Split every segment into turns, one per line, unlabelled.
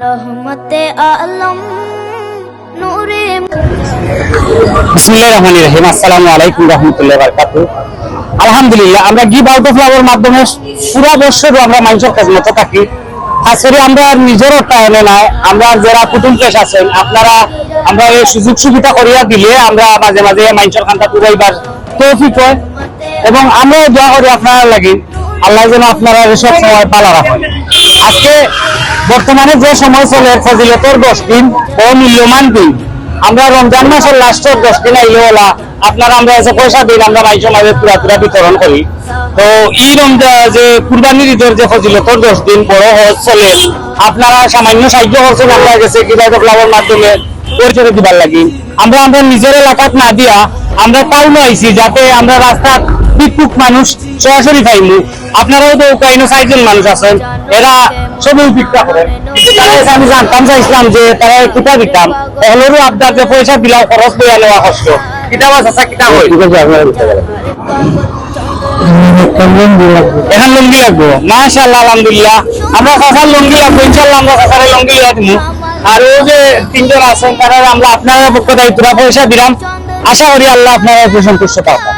রহমতে আলম নূরে
বিসমিল্লাহির রহমানির রহিম। আসসালামু আলাইকুম রাহমাতুল্লাহি ওয়া বারাকাতুহু। আলহামদুলিল্লাহ, আমরা গিভ আউট অফ লাভের মাধ্যমে পুরো বছর আমরা মানুষের খেদমতে থাকি। আসলে আমরা নিজের অর্থায়নে নাই, আমরা যারা কুটুম পেশ আছেন আপনারা আমরা এই সুযোগ সুবিধা করিয়া দিলে আমরা মাঝে মাঝে মানুষের খানটা পুরাইবার তৌফিক হয় এবং আমরাও দোয়া করি আপনারা লাগি আল্লাহ যেন আপনারা সব সময় পালা রাখেন। আজকে বর্তমানে যে সময় চলে ফজিলতর 10 দিন ও মূল্যমান দিন, আমরা রমজান মাসের লাস্টের 10 দিন আইলেওলা আপনারা আমরা এসে পয়সা দিন আমরা মাইজো মাঝে পুরা বিতরণ করি। তো এই রমজান যে কুরবানির ঈদের যে ফজিলতর 10 দিন বড় হজ চলে আপনারা সামান্য সাহায্য করছেন আমরা গেছে কিভাবে লাভের মাধ্যমে পরিচয় দিবার লাগি। আমরা নিজের এলাকাত না দিয়া আমরা টাউনে আইছি যাতে আমরা রাস্তার পিকপুক মানুষ সরাসরি পাইমু। আপনারাও তো কাইনো 4 জন মানুষ আছেন, এরা সবই উপেক্ষা করেন। আমি জানতাম চাইছিলাম যে তারা কিতা দিতাম হলেরও আপনার যে পয়সা দিলাম খরচ বইয়া নেওয়া কষ্ট কিতাব আছে কিতা হয় এখন লুঙ্গি লাগবো। মাশাআল্লাহ, আলহামদুলিল্লাহ, আমরা কাঁচার লুঙ্গি লাগবো, ইনশাআল্লাহ আমরা কাঁচারে লুঙ্গি লিয়া দিমু। আর ও যে 3 জন আছেন তারা আমরা আপনারা পক্ষ দায়িত্ব পয়সা দিলাম, আশা করি আল্লাহ আপনারা সন্তুষ্ট পাবেন।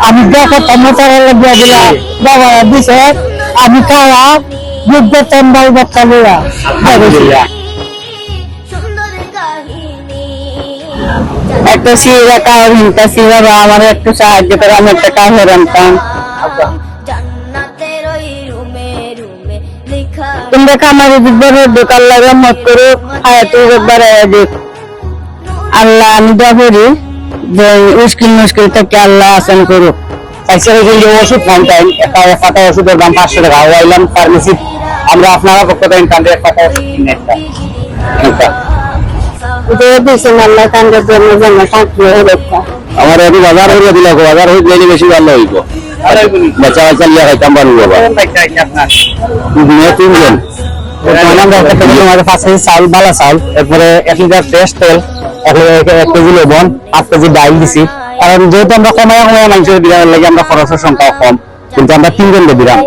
আমি দেখো টমেটার লাগিয়ে দিলাম বাবা দিছে আমি খাওয়া যুদ্ধ তন্দাই বাচ্চালিয়া একটা সিরা কাউর হিংতা সিরা আমার একটু সাহায্য করে আমি একটা কাউর আনতাম। তোমরা খামারে দোকান লাগা মত করো আয়াত একবার দেখ আল্লাহ আমি দোয়া করি যে মুশকিল থেকে আল্লাহ আসান করুক।
ওষুধ খান টাইম একটা ওষুধের দাম 500 টাকা ওয়াইলাম ফার্মেসি আমরা আপনারা পক্ষ টাইম কান্দে একটা ওষুধ কিনে
আল্লাহ কান্দের জন্য জন্য সাক্ষী হয়ে দেখা
আমার এটি বাজার হইলে দিল বাজার হইলে বেশি ভালো হইব বাচ্চা বাচ্চা লিয়া খাইতাম পারবো বাবা 3 জন চাউল বালা চাউল এরপরে 1 লিটার ফ্রেশ তেল 1 কেজি লবণ 8 কেজি ডাইল দিছি। কারণ যেহেতু আমরা কমায় মানুষের বিরামের লাগে আমরা খরচের সংখ্যা কম, কিন্তু আমরা 3 জন বিরাম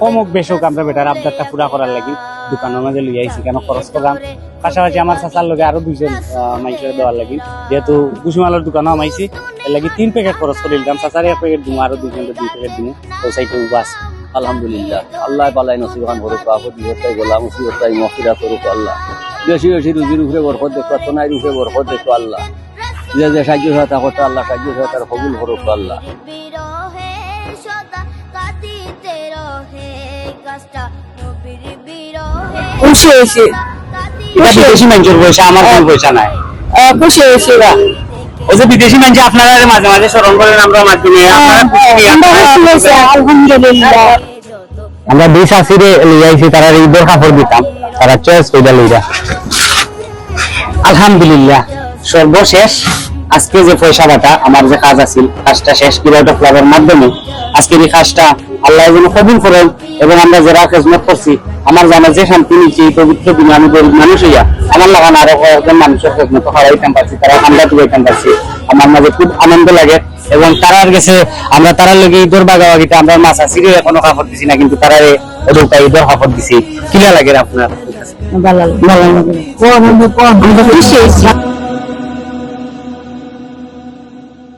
কমক বেশক আমরা বেটার আবদারটা পুরা করার লাগি দোকানের মাঝে লই আইছি কেন খরচ করলাম। পাশাপাশি আমার চাচার লগে আরো 2 জন মানুষের দেওয়ার লাগি, যেহেতু কুসুমালার দোকানও আমাইছি এর লাগি 3 প্যাকেট খরচ করে দিলাম। চাচার 1 প্যাকেট দিমু, আরো 2 জনের 2 প্যাকেট দিমু, তো সাইতে বাস।
আলহামদুলিল্লাহ, আল্লাহ পালাই নসিব খান করুক, আপদ বিপত্তাই গোলা মুসিবত্তাই মগফিরাত করুক আল্লাহ। বেশি বেশি রুজির উপরে বরকত দেখো, সোনার উপরে বরকত দেখো আল্লাহ। যে যে সাহায্য সহায়তা করতো আল্লাহ সাহায্য সহায়তার কবুল করুক আল্লাহ।
খুশি হয়েছি,
বিদেশি মানুষের পয়সা আমার কোনো পয়সা নাই,
খুশি হয়েছি।
ওই যে বিদেশি মানুষ আপনারা মাঝে মাঝে স্মরণ করেন আমরা মাধ্যমে
আলহামদুলিল্লাহ।
আমরা 20 আসিরে লিয়াইছি, তারা ঈদের কাপড় দিতাম, তারা চয়েস করে লইরা। আলহামদুলিল্লাহ, সর্বশেষ আজকে যে পয়সা বাটা আমার যে কাজ আছিল কাজটা শেষ কিভাবে ক্লাবের মাধ্যমে আজকের এই কাজটা আল্লাহ যেন কবুল করেন এবং আমরা যারা খেদমত করছি আমার জানা যে শান্তি নিচ্ছি এই পবিত্র দিনে আমি গরিব মানুষ হইয়া আমার লাগান আরো কয়েকজন মানুষের খেদমত হারাইতাম পারছি, তারা ঠান্ডা তুলাইতাম পারছি, আমার মাঝে খুব আনন্দ লাগে। এবং তারার গেছে আমরা তারার লগে ঈদের বাগাবাগিতে আমরা মাছ আসিরে এখনো কাপড় দিছি না, কিন্তু তারা ঈদের কাপড় দিছি। কিলা লাগে আপনার?
ভালো লাগে, খুশি হয়েছি।